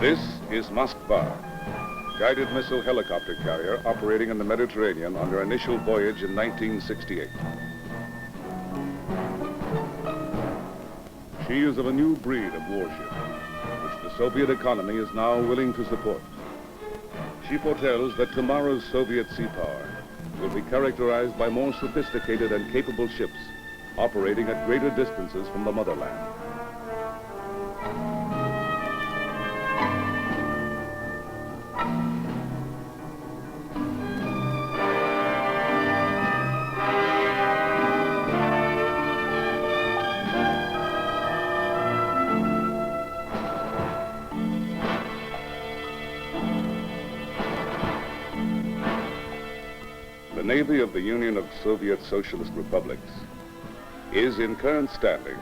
This is Moskva, guided missile helicopter carrier operating in the Mediterranean on her initial voyage in 1968. She is of a new breed of warship, which the Soviet economy is now willing to support. She foretells that tomorrow's Soviet sea power will be characterized by more sophisticated and capable ships operating at greater distances from the motherland. The Navy of the Union of Soviet Socialist Republics is, in current standing,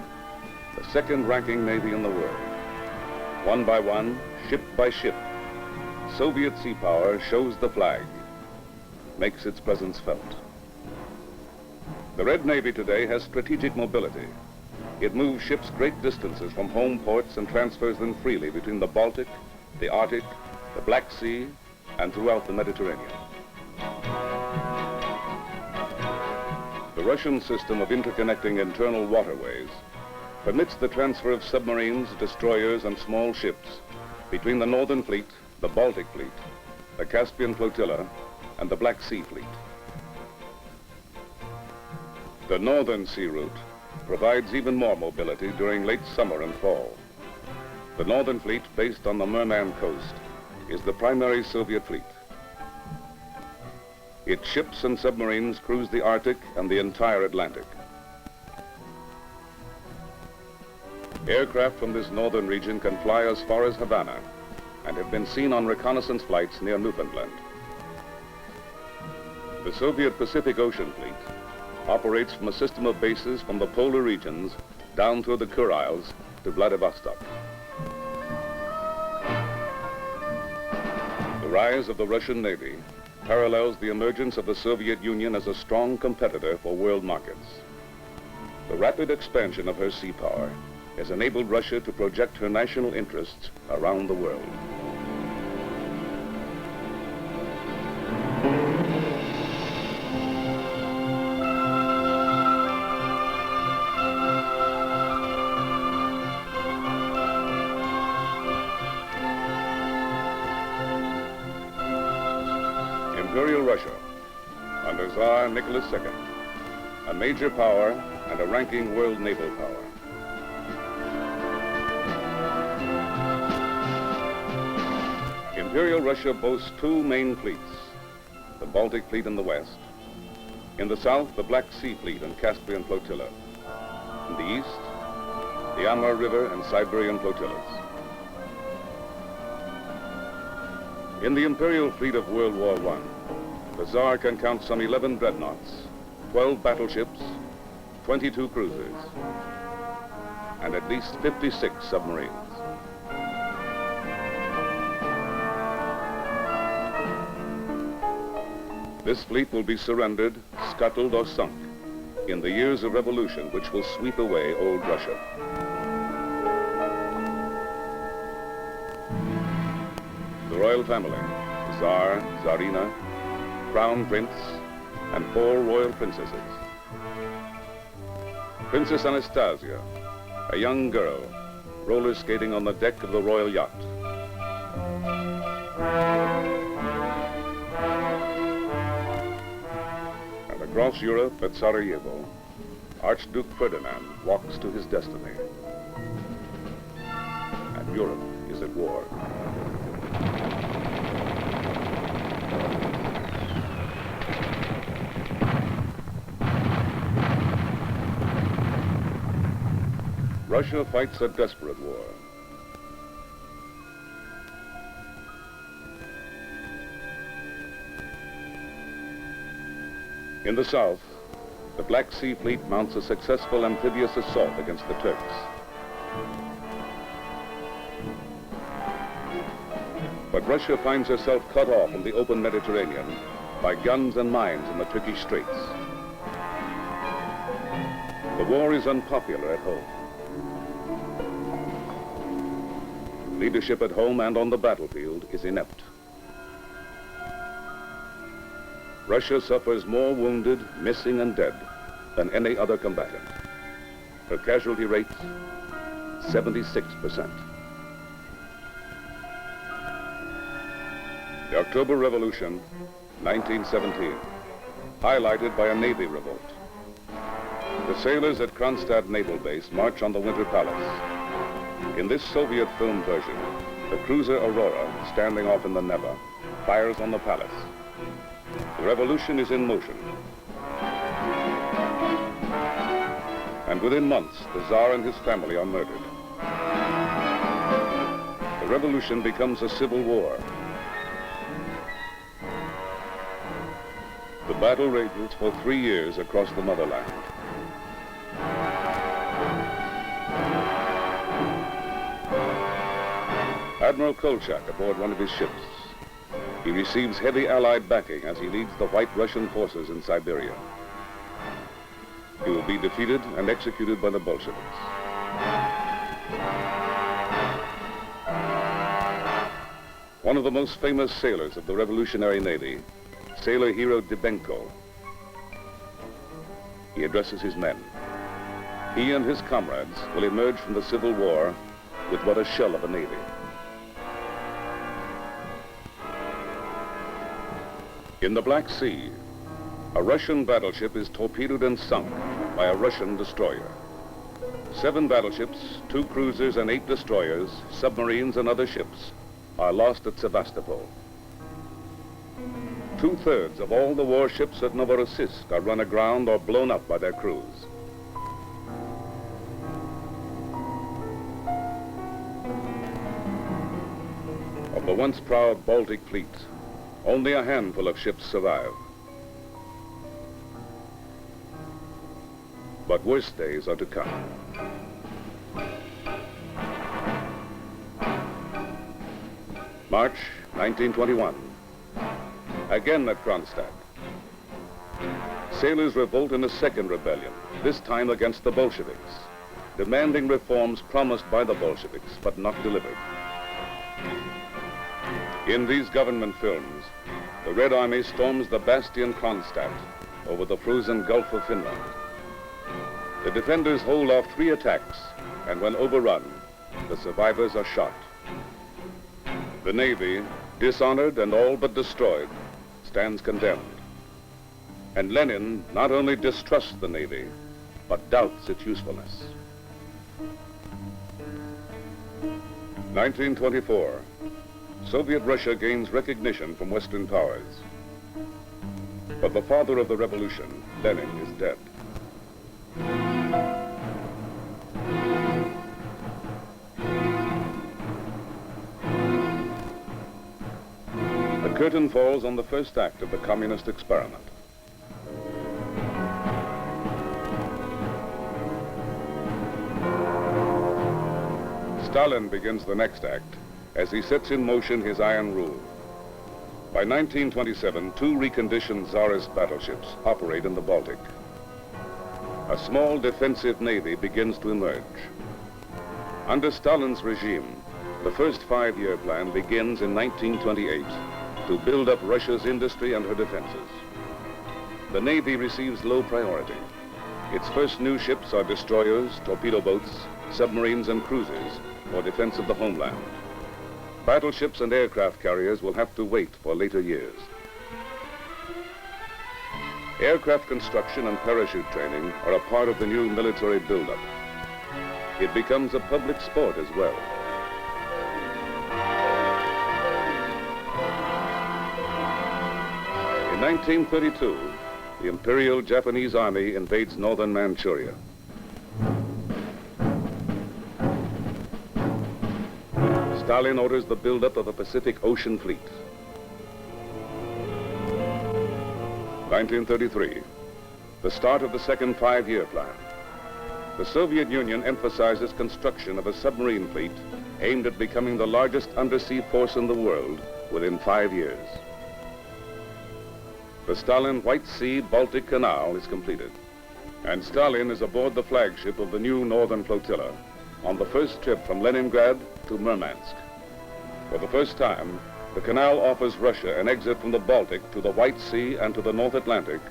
the second-ranking Navy in the world. One by one, ship by ship, Soviet sea power shows the flag, makes its presence felt. The Red Navy today has strategic mobility. It moves ships great distances from home ports and transfers them freely between the Baltic, the Arctic, the Black Sea, and throughout the Mediterranean. The Russian system of interconnecting internal waterways permits the transfer of submarines, destroyers, and small ships between the Northern Fleet, the Baltic Fleet, the Caspian Flotilla, and the Black Sea Fleet. The Northern Sea Route provides even more mobility during late summer and fall. The Northern Fleet, based on the Murmansk coast, is the primary Soviet fleet. Its ships and submarines cruise the Arctic and the entire Atlantic. Aircraft from this northern region can fly as far as Havana and have been seen on reconnaissance flights near Newfoundland. The Soviet Pacific Ocean Fleet operates from a system of bases from the polar regions down through the Kurils to Vladivostok. The rise of the Russian Navy parallels the emergence of the Soviet Union as a strong competitor for world markets. The rapid expansion of her sea power has enabled Russia to project her national interests around the world. Imperial Russia, under Czar Nicholas II, a major power and a ranking world naval power. Imperial Russia boasts two main fleets, the Baltic Fleet in the west. In the south, the Black Sea Fleet and Caspian Flotilla. In the east, the Amur River and Siberian flotillas. In the Imperial Fleet of World War I, the Tsar can count some 11 dreadnoughts, 12 battleships, 22 cruisers, and at least 56 submarines. This fleet will be surrendered, scuttled, or sunk in the years of revolution which will sweep away old Russia. The royal family, the Tsar, Tsarina, Crown Prince, and 4 royal princesses. Princess Anastasia, a young girl, roller skating on the deck of the royal yacht. And across Europe at Sarajevo, Archduke Ferdinand walks to his destiny. And Europe is at war. Russia fights a desperate war. In the south, the Black Sea Fleet mounts a successful amphibious assault against the Turks. But Russia finds herself cut off from the open Mediterranean by guns and mines in the Turkish Straits. The war is unpopular at home. Leadership at home and on the battlefield is inept. Russia suffers more wounded, missing, and dead than any other combatant. Her casualty rate, 76%. The October Revolution, 1917, highlighted by a Navy revolt. The sailors at Kronstadt Naval Base march on the Winter Palace. In this Soviet film version, the cruiser Aurora, standing off in the Neva, fires on the palace. The revolution is in motion. And within months, the Tsar and his family are murdered. The revolution becomes a civil war. The battle rages for 3 years across the motherland. Admiral Kolchak aboard one of his ships. He receives heavy Allied backing as he leads the White Russian forces in Siberia. He will be defeated and executed by the Bolsheviks. One of the most famous sailors of the Revolutionary Navy, sailor hero Dybenko. He addresses his men. He and his comrades will emerge from the Civil War with what a shell of a navy. In the Black Sea, a Russian battleship is torpedoed and sunk by a Russian destroyer. 7 battleships, 2 cruisers, and 8 destroyers, submarines, and other ships are lost at Sevastopol. 2/3 of all the warships at Novorossiysk are run aground or blown up by their crews. Of the once proud Baltic fleet, only a handful of ships survive. But worse days are to come. March 1921. Again at Kronstadt. Sailors revolt in a second rebellion, this time against the Bolsheviks, demanding reforms promised by the Bolsheviks but not delivered. In these government films, the Red Army storms the bastion Kronstadt over the frozen Gulf of Finland. The defenders hold off 3 attacks, and when overrun, the survivors are shot. The Navy, dishonored and all but destroyed, stands condemned. And Lenin not only distrusts the Navy, but doubts its usefulness. 1924, Soviet Russia gains recognition from Western powers. But the father of the revolution, Lenin, is dead. The curtain falls on the first act of the communist experiment. Stalin begins the next act as he sets in motion his iron rule. By 1927, 2 reconditioned Czarist battleships operate in the Baltic. A small defensive navy begins to emerge. Under Stalin's regime, the first 5-year plan begins in 1928 to build up Russia's industry and her defenses. The Navy receives low priority. Its first new ships are destroyers, torpedo boats, submarines, and cruisers for defense of the homeland. Battleships and aircraft carriers will have to wait for later years. Aircraft construction and parachute training are a part of the new military buildup. It becomes a public sport as well. In 1932, the Imperial Japanese Army invades northern Manchuria. Stalin orders the buildup of a Pacific Ocean fleet. 1933, the start of the second 5-year plan. The Soviet Union emphasizes construction of a submarine fleet aimed at becoming the largest undersea force in the world within 5 years. The Stalin White Sea-Baltic Canal is completed, and Stalin is aboard the flagship of the new Northern Flotilla on the first trip from Leningrad to Murmansk. For the first time, the canal offers Russia an exit from the Baltic to the White Sea and to the North Atlantic,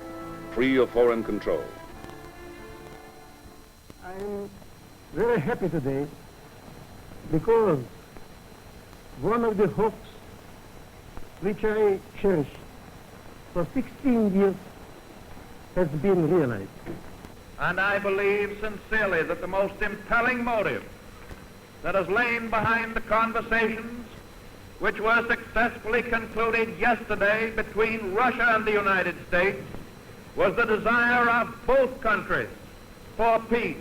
free of foreign control. I'm very happy today because one of the hopes which I cherished for 16 years has been realized. And I believe sincerely that the most impelling motive that has lain behind the conversations which were successfully concluded yesterday between Russia and the United States was the desire of both countries for peace,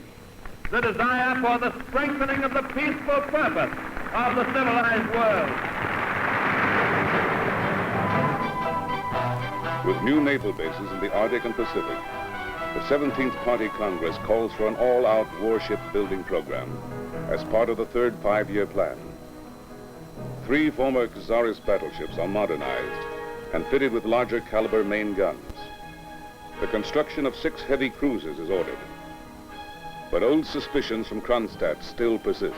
the desire for the strengthening of the peaceful purpose of the civilized world. With new naval bases in the Arctic and Pacific, the 17th Party Congress calls for an all-out warship building program as part of the third five-year plan. 3 former Czarist battleships are modernized and fitted with larger caliber main guns. The construction of 6 heavy cruisers is ordered. But old suspicions from Kronstadt still persist.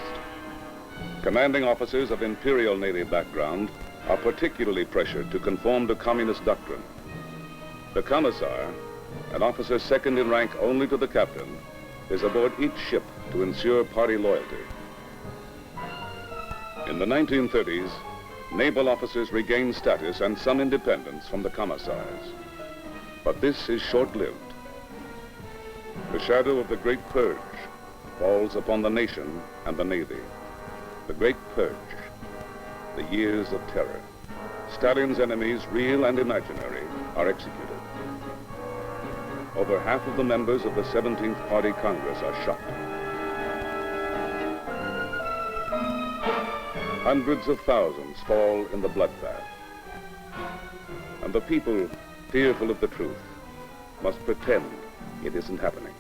Commanding officers of Imperial Navy background are particularly pressured to conform to communist doctrine. The commissar, an officer second in rank only to the captain, is aboard each ship to ensure party loyalty. In the 1930s, naval officers regained status and some independence from the commissars. But this is short-lived. The shadow of the Great Purge falls upon the nation and the Navy. The Great Purge, the years of terror. Stalin's enemies, real and imaginary, are executed. Over half of the members of the 17th Party Congress are shot. Hundreds of thousands fall in the bloodbath. And the people, fearful of the truth, must pretend it isn't happening.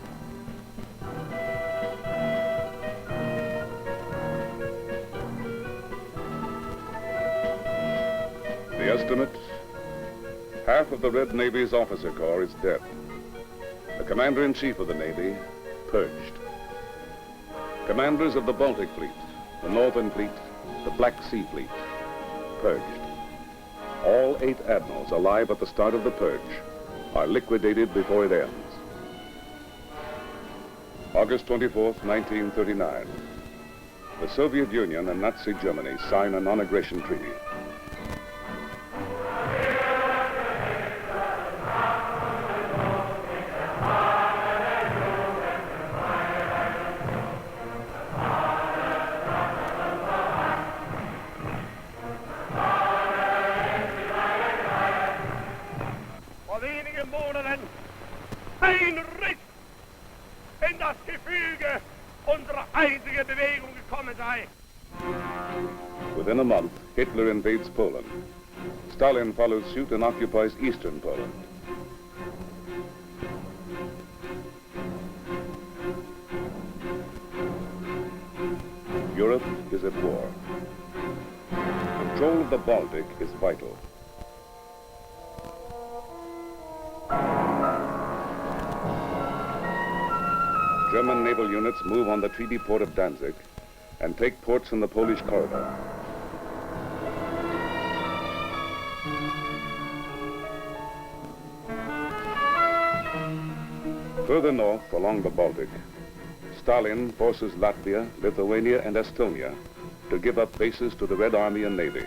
The estimate? Half of the Red Navy's officer corps is dead. The commander-in-chief of the Navy, purged. Commanders of the Baltic Fleet, the Northern Fleet, the Black Sea Fleet, purged. All 8 admirals alive at the start of the purge are liquidated before it ends. August 24th, 1939. The Soviet Union and Nazi Germany sign a non-aggression treaty. Within a month, Hitler invades Poland. Stalin follows suit and occupies eastern Poland. Europe is at war. Control of the Baltic is vital. German naval units move on the treaty port of Danzig and take ports in the Polish corridor. Further north along the Baltic, Stalin forces Latvia, Lithuania, and Estonia to give up bases to the Red Army and Navy.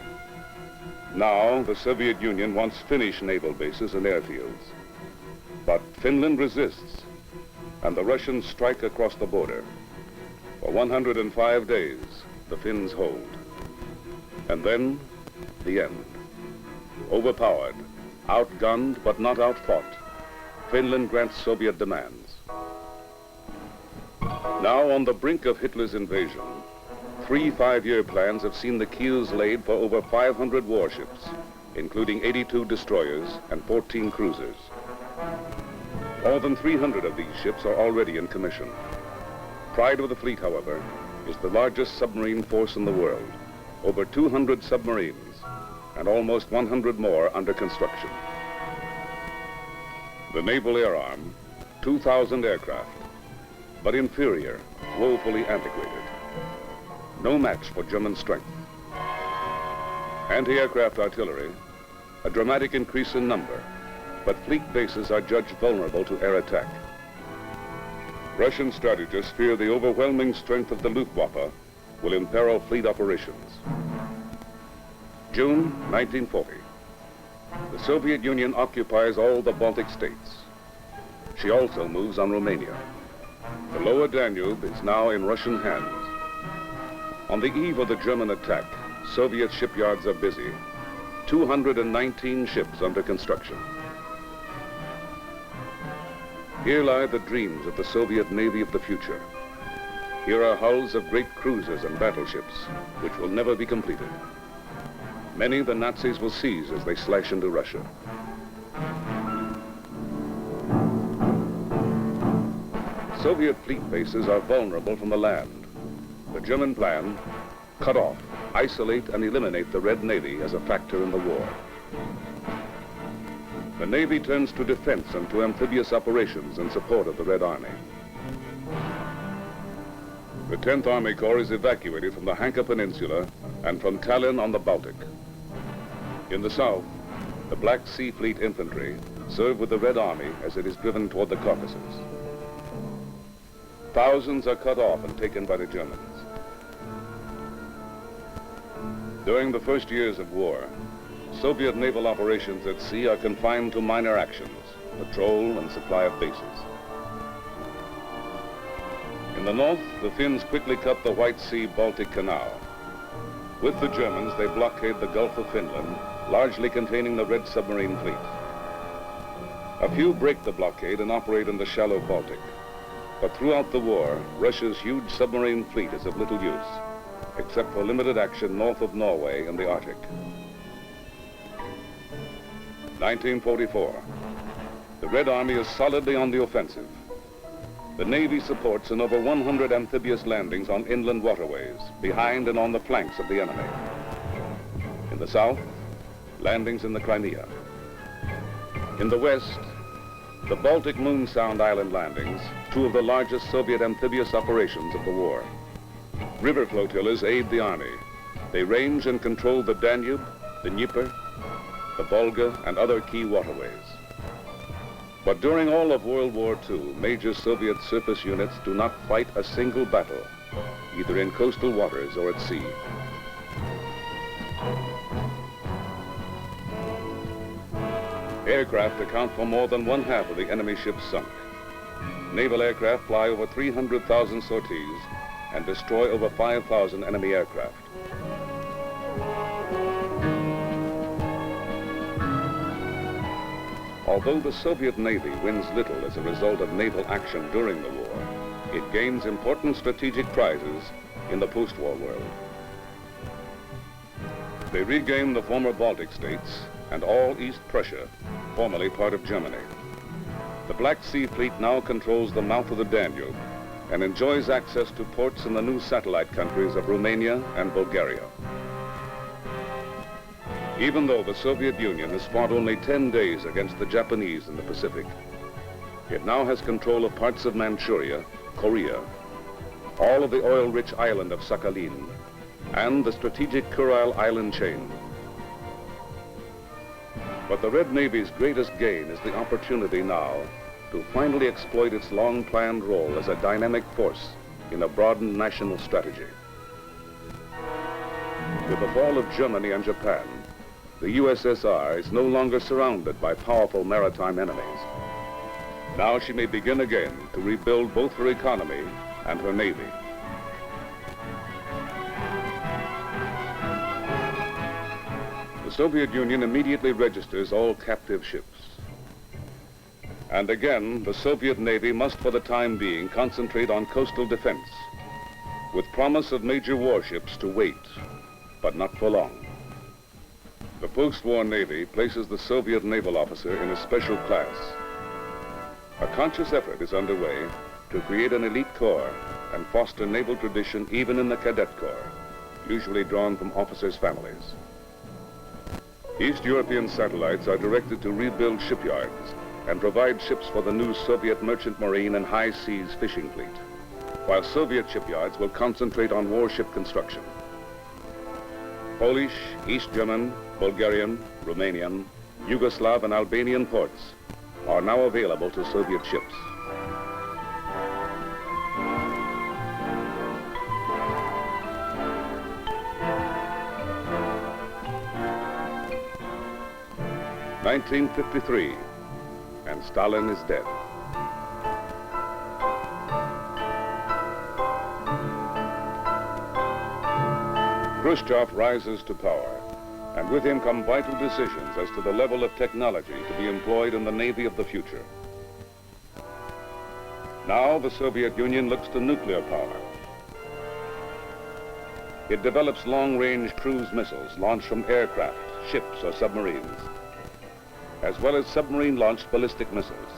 Now, the Soviet Union wants Finnish naval bases and airfields. But Finland resists, and the Russians strike across the border. For 105 days, the Finns hold. And then, the end. Overpowered, outgunned, but not outfought, Finland grants Soviet demands. Now, on the brink of Hitler's invasion, 3 5-year plans have seen the keels laid for over 500 warships, including 82 destroyers and 14 cruisers. More than 300 of these ships are already in commission. Pride of the fleet, however, is the largest submarine force in the world. Over 200 submarines and almost 100 more under construction. The Naval Air Arm, 2,000 aircraft, but inferior, woefully antiquated. No match for German strength. Anti-aircraft artillery, a dramatic increase in number, but fleet bases are judged vulnerable to air attack. Russian strategists fear the overwhelming strength of the Luftwaffe will imperil fleet operations. June 1940. The Soviet Union occupies all the Baltic states. She also moves on Romania. The lower Danube is now in Russian hands. On the eve of the German attack, Soviet shipyards are busy. 219 ships under construction. Here lie the dreams of the Soviet Navy of the future. Here are hulls of great cruisers and battleships, which will never be completed. Many the Nazis will seize as they slash into Russia. Soviet fleet bases are vulnerable from the land. The German plan, cut off, isolate and eliminate the Red Navy as a factor in the war. The Navy turns to defense and to amphibious operations in support of the Red Army. The 10th Army Corps is evacuated from the Hanka Peninsula and from Tallinn on the Baltic. In the south, the Black Sea Fleet infantry serve with the Red Army as it is driven toward the Caucasus. Thousands are cut off and taken by the Germans. During the first years of war, Soviet naval operations at sea are confined to minor actions, patrol and supply of bases. In the north, the Finns quickly cut the White Sea-Baltic Canal. With the Germans, they blockade the Gulf of Finland, largely containing the Red submarine fleet. A few break the blockade and operate in the shallow Baltic. But throughout the war, Russia's huge submarine fleet is of little use, except for limited action north of Norway in the Arctic. 1944. The Red Army is solidly on the offensive. The Navy supports in over 100 amphibious landings on inland waterways, behind and on the flanks of the enemy. In the south, landings in the Crimea. In the west, the Baltic Moon Sound Island landings, two of the largest Soviet amphibious operations of the war. River flotillas aid the army. They range and control the Danube, the Dnieper, the Volga, and other key waterways. But during all of World War II, major Soviet surface units do not fight a single battle, either in coastal waters or at sea. Aircraft account for more than one-half of the enemy ships sunk. Naval aircraft fly over 300,000 sorties and destroy over 5,000 enemy aircraft. Although the Soviet Navy wins little as a result of naval action during the war, it gains important strategic prizes in the post-war world. They regain the former Baltic states and all East Prussia, formerly part of Germany. The Black Sea Fleet now controls the mouth of the Danube and enjoys access to ports in the new satellite countries of Romania and Bulgaria. Even though the Soviet Union has fought only 10 days against the Japanese in the Pacific, it now has control of parts of Manchuria, Korea, all of the oil-rich island of Sakhalin, and the strategic Kuril island chain. But the Red Navy's greatest gain is the opportunity now to finally exploit its long-planned role as a dynamic force in a broadened national strategy. With the fall of Germany and Japan, the USSR is no longer surrounded by powerful maritime enemies. Now she may begin again to rebuild both her economy and her navy. The Soviet Union immediately registers all captive ships. And again, the Soviet Navy must for the time being concentrate on coastal defense, with promise of major warships to wait, but not for long. The post-war Navy places the Soviet naval officer in a special class. A conscious effort is underway to create an elite corps and foster naval tradition even in the cadet corps, usually drawn from officers' families. East European satellites are directed to rebuild shipyards and provide ships for the new Soviet merchant marine and high seas fishing fleet, while Soviet shipyards will concentrate on warship construction. Polish, East German, Bulgarian, Romanian, Yugoslav and Albanian ports are now available to Soviet ships. (1953), and Stalin is dead. Khrushchev rises to power, and with him come vital decisions as to the level of technology to be employed in the Navy of the future. Now the Soviet Union looks to nuclear power. It develops long-range cruise missiles launched from aircraft, ships or submarines, as well as submarine-launched ballistic missiles.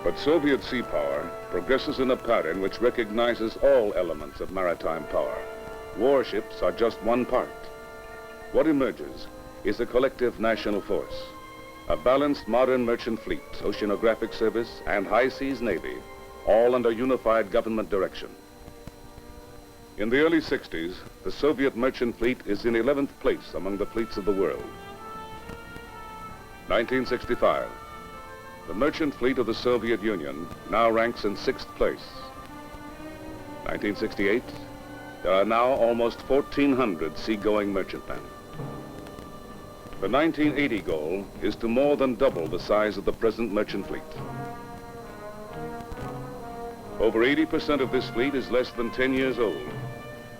But Soviet sea power progresses in a pattern which recognizes all elements of maritime power. Warships are just one part. What emerges is a collective national force, a balanced modern merchant fleet, oceanographic service, and high seas navy, all under unified government direction. In the early 60s, the Soviet merchant fleet is in 11th place among the fleets of the world. 1965. The merchant fleet of the Soviet Union now ranks in 6th place. 1968, there are now almost 1,400 seagoing merchantmen. The 1980 goal is to more than double the size of the present merchant fleet. Over 80% of this fleet is less than 10 years old,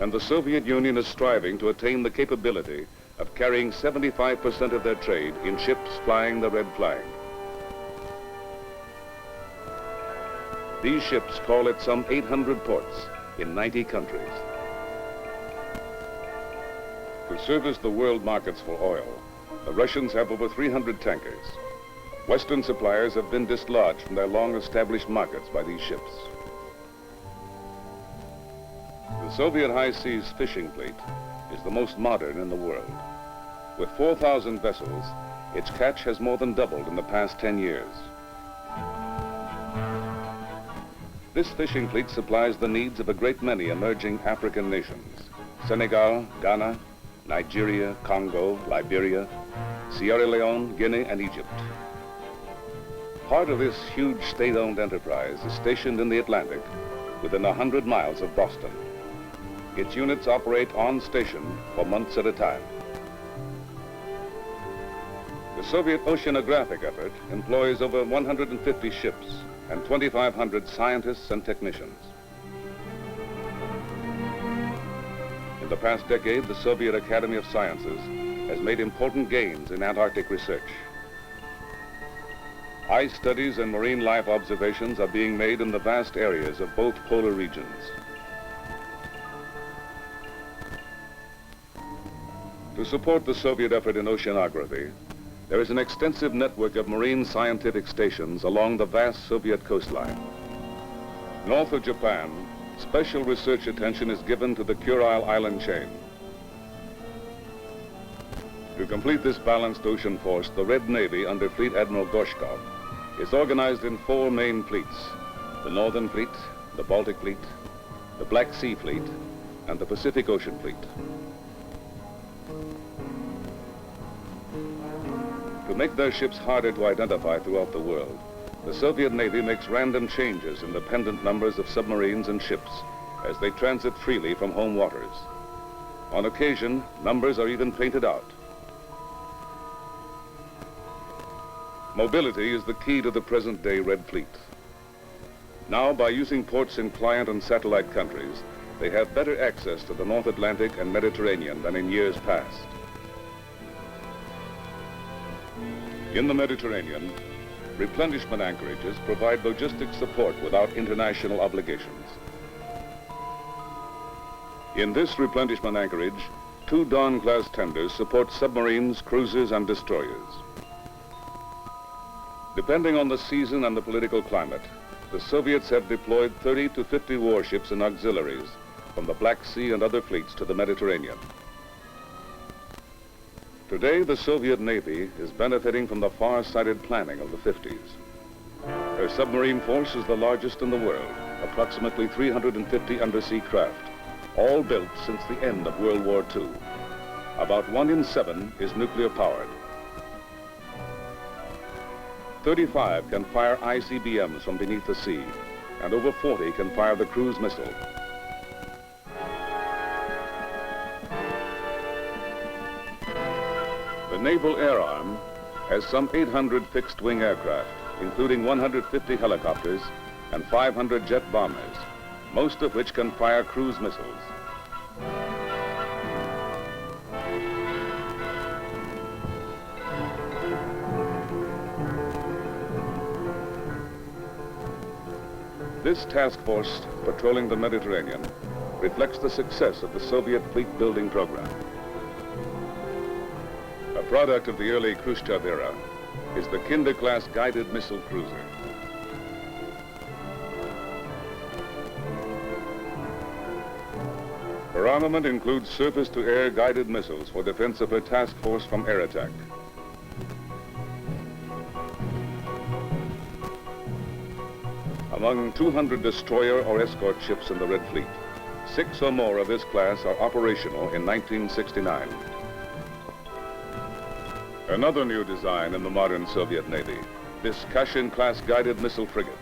and the Soviet Union is striving to attain the capability of carrying 75% of their trade in ships flying the red flag. These ships call at some 800 ports in 90 countries. To service the world markets for oil, the Russians have over 300 tankers. Western suppliers have been dislodged from their long-established markets by these ships. The Soviet high seas fishing fleet is the most modern in the world. With 4,000 vessels, its catch has more than doubled in the past 10 years. This fishing fleet supplies the needs of a great many emerging African nations: Senegal, Ghana, Nigeria, Congo, Liberia, Sierra Leone, Guinea, and Egypt. Part of this huge state-owned enterprise is stationed in the Atlantic within 100 miles of Boston. Its units operate on station for months at a time. The Soviet oceanographic effort employs over 150 ships and 2,500 scientists and technicians. In the past decade, the Soviet Academy of Sciences has made important gains in Antarctic research. Ice studies and marine life observations are being made in the vast areas of both polar regions. To support the Soviet effort in oceanography, there is an extensive network of marine scientific stations along the vast Soviet coastline. North of Japan, special research attention is given to the Kurile Island chain. To complete this balanced ocean force, the Red Navy under Fleet Admiral Gorshkov is organized in 4 main fleets: the Northern Fleet, the Baltic Fleet, the Black Sea Fleet, and the Pacific Ocean Fleet. To make their ships harder to identify throughout the world, the Soviet Navy makes random changes in the pendant numbers of submarines and ships as they transit freely from home waters. On occasion, numbers are even painted out. Mobility is the key to the present-day Red Fleet. Now, by using ports in client and satellite countries, they have better access to the North Atlantic and Mediterranean than in years past. In the Mediterranean, replenishment anchorages provide logistic support without international obligations. In this replenishment anchorage, 2 Dawn-class tenders support submarines, cruisers, and destroyers. Depending on the season and the political climate, the Soviets have deployed 30 to 50 warships and auxiliaries from the Black Sea and other fleets to the Mediterranean. Today, the Soviet Navy is benefiting from the far-sighted planning of the 50s. Their submarine force is the largest in the world, approximately 350 undersea craft, all built since the end of World War II. About 1 in 7 is nuclear powered. 35 can fire ICBMs from beneath the sea, and over 40 can fire the cruise missile. The Naval Air Arm has some 800 fixed-wing aircraft, including 150 helicopters and 500 jet bombers, most of which can fire cruise missiles. This task force patrolling the Mediterranean reflects the success of the Soviet fleet building program. A product of the early Khrushchev era is the Kinder-class guided missile cruiser. Her armament includes surface-to-air guided missiles for defense of her task force from air attack. Among 200 destroyer or escort ships in the Red Fleet, 6 or more of this class are operational in 1969. Another new design in the modern Soviet Navy, this Kashin-class guided missile frigate.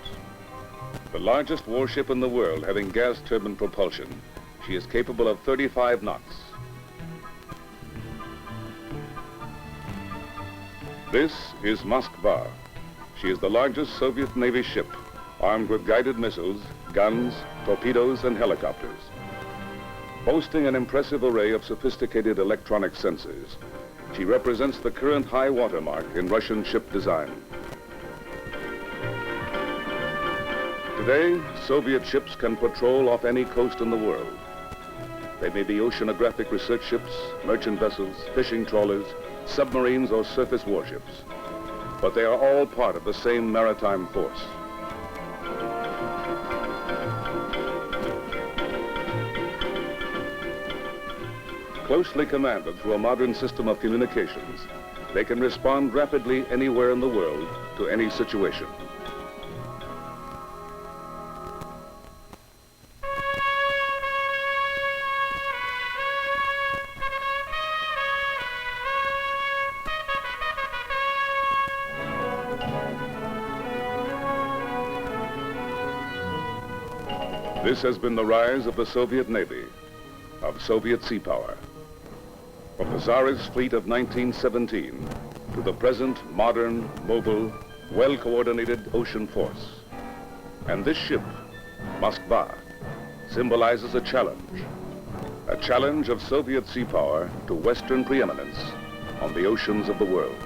The largest warship in the world having gas turbine propulsion, she is capable of 35 knots. This is Moskva. She is the largest Soviet Navy ship, armed with guided missiles, guns, torpedoes, and helicopters. Boasting an impressive array of sophisticated electronic sensors, she represents the current high watermark in Russian ship design. Today, Soviet ships can patrol off any coast in the world. They may be oceanographic research ships, merchant vessels, fishing trawlers, submarines, or surface warships. But they are all part of the same maritime force. Closely commanded through a modern system of communications, they can respond rapidly anywhere in the world to any situation. This has been the rise of the Soviet Navy, of Soviet sea power. From the Czarist fleet of 1917 to the present modern, mobile, well-coordinated ocean force. And this ship, Moskva, symbolizes a challenge of Soviet sea power to Western preeminence on the oceans of the world.